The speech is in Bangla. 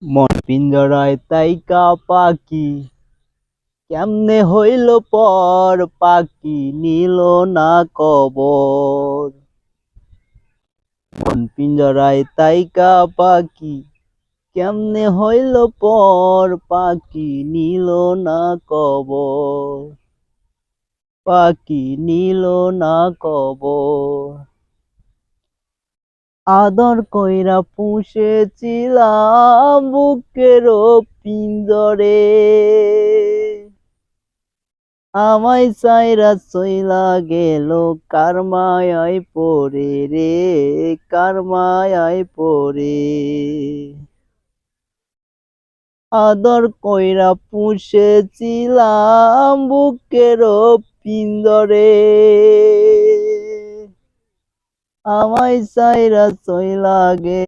মন পিঞ্জরায় তাইকা পাখি কেমনে হইল পর, পাখি নিল না কবর। মন পিঞ্জরায় তাইকা পাখি কেমনে হইল পর, পাখি নিল না কবর। পাখি নিল না কবর। আদর কইরা পুষেছিলাম বুকের পিঞ্জরে, আমায় সাইরা চইলা গেল কার মায়ায় পড়ে রে, কার মায়ায় পড়ে। আদর কইরা পুষেছিলাম বুকের পিঞ্জরে, আমায় সাইরা চইলা গে